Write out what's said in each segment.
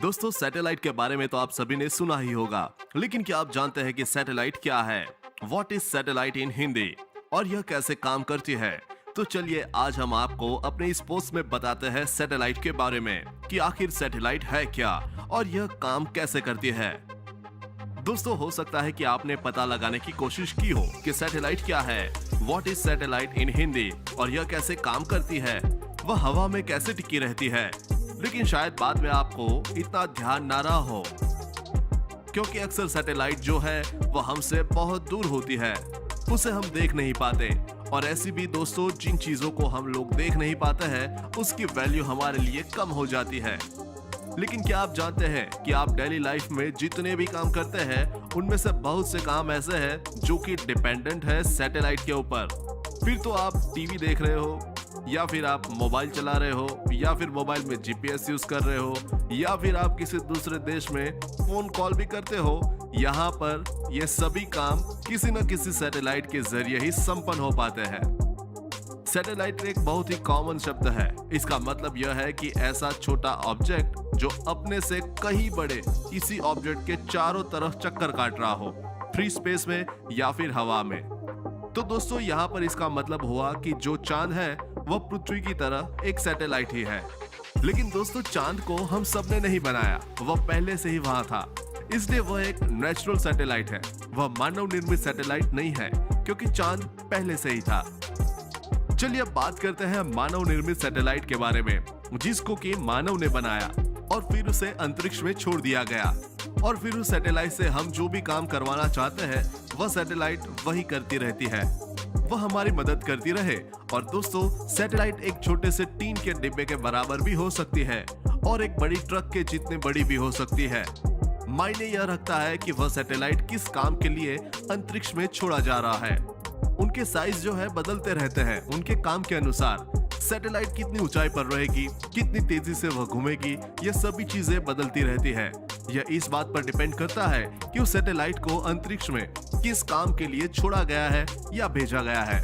दोस्तों सैटेलाइट के बारे में तो आप सभी ने सुना ही होगा, लेकिन क्या आप जानते हैं कि सैटेलाइट क्या है? व्हाट इज सैटेलाइट इन हिंदी और यह कैसे काम करती है? तो चलिए आज हम आपको अपने इस पोस्ट में बताते हैं सैटेलाइट के बारे में कि आखिर सैटेलाइट है क्या और यह काम कैसे करती है। दोस्तों हो सकता है कि आपने पता लगाने की कोशिश की हो कि सैटेलाइट क्या है, व्हाट इज सैटेलाइट इन हिंदी और यह कैसे काम करती है, वह हवा में कैसे टिकी रहती है, लेकिन शायद बाद में आपको इतना ध्यान ना रहा हो क्योंकि अक्सर सैटेलाइट जो है वह हमसे बहुत दूर होती है, उसे हम देख नहीं पाते। और ऐसी भी दोस्तों जिन चीजों को हम लोग देख नहीं पाते हैं उसकी वैल्यू हमारे लिए कम हो जाती है। लेकिन क्या आप जानते हैं कि आप डेली लाइफ में जितने भी काम करते हैं उनमें से बहुत से काम ऐसे हैं जो कि डिपेंडेंट है सैटेलाइट के ऊपर। फिर तो आप टीवी देख रहे हो या फिर आप मोबाइल चला रहे हो या फिर मोबाइल में जीपीएस यूज कर रहे हो या फिर आप किसी दूसरे देश में फोन कॉल भी करते हो, यहाँ पर ये सभी काम किसी न किसी सैटेलाइट के जरिए ही संपन्न हो पाते हैं। सैटेलाइट एक बहुत ही कॉमन शब्द है। इसका मतलब यह है कि ऐसा छोटा ऑब्जेक्ट जो अपने से कहीं बड़े किसी ऑब्जेक्ट के चारों तरफ चक्कर काट रहा हो, फ्री स्पेस में या फिर हवा में। तो दोस्तों यहाँ पर इसका मतलब हुआ कि जो चांद है वह पृथ्वी की तरह एक सैटेलाइट ही है। लेकिन दोस्तों चांद को हम सबने नहीं बनाया, वह पहले से ही वहां था, इसलिए वह एक नेचुरल सैटेलाइट है। वह मानव निर्मित सैटेलाइट नहीं है क्योंकि चांद पहले से ही था। चलिए अब बात करते हैं मानव निर्मित सैटेलाइट के बारे में, जिसको कि मानव ने बनाया और फिर उसे अंतरिक्ष में छोड़ दिया गया। और फिर उस सैटेलाइट से हम जो भी काम करवाना चाहते हैं वह सैटेलाइट वही करती रहती है, वह हमारी मदद करती रहे। और दोस्तों सैटेलाइट एक छोटे से टीन के डिब्बे के बराबर भी हो सकती है और एक बड़ी ट्रक के जितने बड़ी भी हो सकती है। मायने यह रखता है कि वह सैटेलाइट किस काम के लिए अंतरिक्ष में छोड़ा जा रहा है। उनके साइज जो है बदलते रहते हैं उनके काम के अनुसार। सैटेलाइट कितनी ऊंचाई पर रहेगी, कितनी तेजी से वह घूमेगी, ये सभी चीजें बदलती रहती है। यह इस बात पर डिपेंड करता है कि उस सैटेलाइट को अंतरिक्ष में किस काम के लिए छोड़ा गया है या भेजा गया है।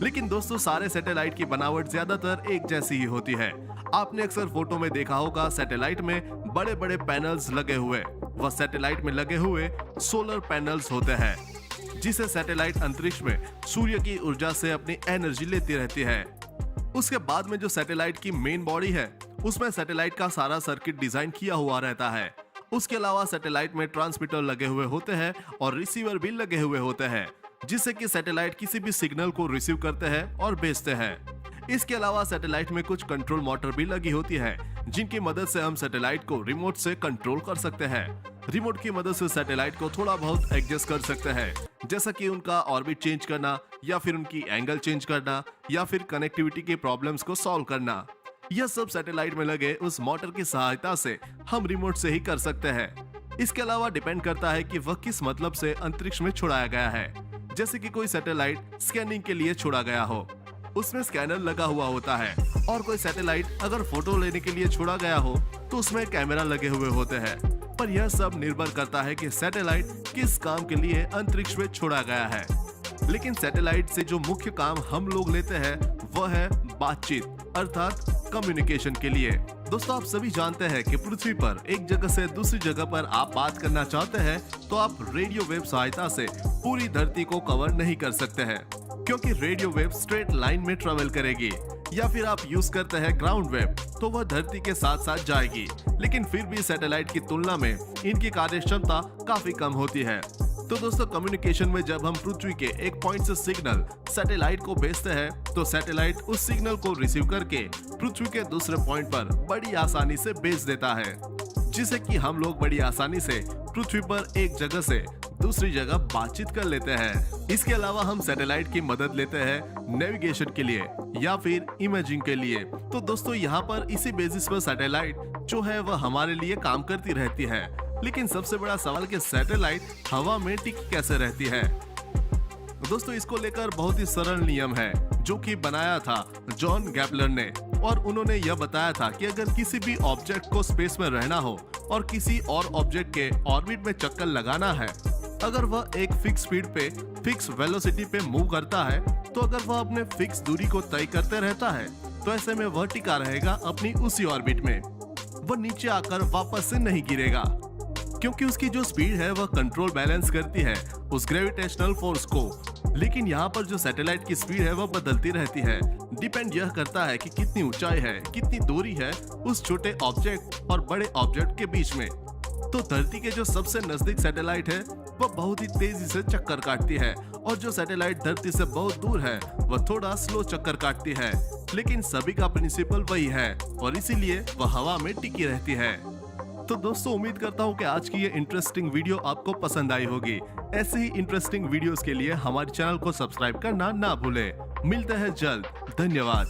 लेकिन दोस्तों सारे सैटेलाइट की बनावट ज्यादातर एक जैसी ही होती है। आपने अक्सर फोटो में देखा होगा सैटेलाइट में बड़े बड़े पैनल्स लगे हुए, वह सैटेलाइट में लगे हुए सोलर पैनल्स होते हैं, जिसे सैटेलाइट अंतरिक्ष में सूर्य की ऊर्जा से अपनी एनर्जी लेती रहती है। उसके बाद में जो सैटेलाइट की मेन बॉडी है उसमें सैटेलाइट का सारा सर्किट डिजाइन किया हुआ रहता है। उसके अलावा सैटेलाइट में ट्रांसमीटर लगे हुए होते हैं और रिसीवर भी लगे हुए होते हैं, जिससे कि सैटेलाइट किसी भी सिग्नल को रिसीव करते हैं और भेजते हैं। इसके अलावा सैटेलाइट में कुछ कंट्रोल मोटर भी लगी होती है, जिनकी मदद से हम सैटेलाइट को रिमोट से कंट्रोल कर सकते हैं। रिमोट की मदद से सैटेलाइट को थोड़ा बहुत एडजस्ट कर सकते हैं, जैसा कि उनका ऑर्बिट चेंज करना या फिर उनकी एंगल चेंज करना या फिर कनेक्टिविटी के प्रॉब्लम्स को सॉल्व करना। यह सब सैटेलाइट में लगे उस मोटर की सहायता से हम रिमोट से ही कर सकते हैं। इसके अलावा डिपेंड करता है कि वह किस मतलब से अंतरिक्ष में छोड़ाया गया है। जैसे कि कोई सैटेलाइट स्कैनिंग के लिए छोड़ा गया हो, उसमें स्कैनर लगा हुआ होता है, और कोई सैटेलाइट अगर फोटो लेने के लिए छोड़ा गया हो तो उसमें कैमरा लगे हुए होते हैं। पर यह सब निर्भर करता है कि सैटेलाइट किस काम के लिए अंतरिक्ष में छोड़ा गया है। लेकिन सैटेलाइट से जो मुख्य काम हम लोग लेते हैं वह है बातचीत, अर्थात कम्युनिकेशन के लिए। दोस्तों आप सभी जानते हैं कि पृथ्वी पर एक जगह से दूसरी जगह पर आप बात करना चाहते हैं तो आप रेडियो वेव सहायता से पूरी धरती को कवर नहीं कर सकते हैं, क्योंकि रेडियो वेव स्ट्रेट लाइन में ट्रेवल करेगी। या फिर आप यूज करते हैं ग्राउंड वेव तो वह धरती के साथ साथ जाएगी। लेकिन फिर भी सैटेलाइट की तुलना में इनकी कार्य क्षमता काफी कम होती है। तो दोस्तों कम्युनिकेशन में जब हम पृथ्वी के एक पॉइंट से सिग्नल सैटेलाइट को भेजते हैं तो सैटेलाइट उस सिग्नल को रिसीव करके पृथ्वी के दूसरे पॉइंट पर बड़ी आसानी से भेज देता है, जिससे कि हम लोग बड़ी आसानी से पृथ्वी पर एक जगह से दूसरी जगह बातचीत कर लेते हैं। इसके अलावा हम सैटेलाइट की मदद लेते हैं नेविगेशन के लिए या फिर इमेजिंग के लिए। तो दोस्तों यहाँ पर इसी बेसिस पर सैटेलाइट जो है वह हमारे लिए काम करती रहती है। लेकिन सबसे बड़ा सवाल कि सैटेलाइट हवा में टिकी कैसे रहती है। दोस्तों इसको लेकर बहुत ही सरल नियम है जो कि बनाया था जॉन गैपलर ने, और उन्होंने यह बताया था कि अगर किसी भी ऑब्जेक्ट को स्पेस में रहना हो और किसी और ऑब्जेक्ट के ऑर्बिट में चक्कर लगाना है, अगर वह एक फिक्स स्पीड पे फिक्स वेलोसिटी पे मूव करता है तो अगर वह अपने फिक्स दूरी को तय करते रहता है तो ऐसे में वह टिका रहेगा अपनी उसी ऑर्बिट में। वह नीचे आकर वापस से नहीं गिरेगा, क्योंकि उसकी जो स्पीड है वह कंट्रोल बैलेंस करती है उस ग्रेविटेशनल फोर्स को। लेकिन यहाँ पर जो सैटेलाइट की स्पीड है वह बदलती रहती है। डिपेंड यह करता है कि कितनी ऊंचाई है, कितनी दूरी है उस छोटे ऑब्जेक्ट और बड़े ऑब्जेक्ट के बीच में। तो धरती के जो सबसे नजदीक सैटेलाइट है वह बहुत ही तेजी से चक्कर काटती है, और जो सैटेलाइट धरती से बहुत दूर है वह थोड़ा स्लो चक्कर काटती है। लेकिन सभी का प्रिंसिपल वही है और इसीलिए वह हवा में टिकी रहती है। तो दोस्तों, उम्मीद करता हूँ कि आज की ये इंटरेस्टिंग वीडियो आपको पसंद आई होगी। ऐसे ही इंटरेस्टिंग वीडियोस के लिए हमारे चैनल को सब्सक्राइब करना ना भूलें। मिलते हैं जल्द। धन्यवाद।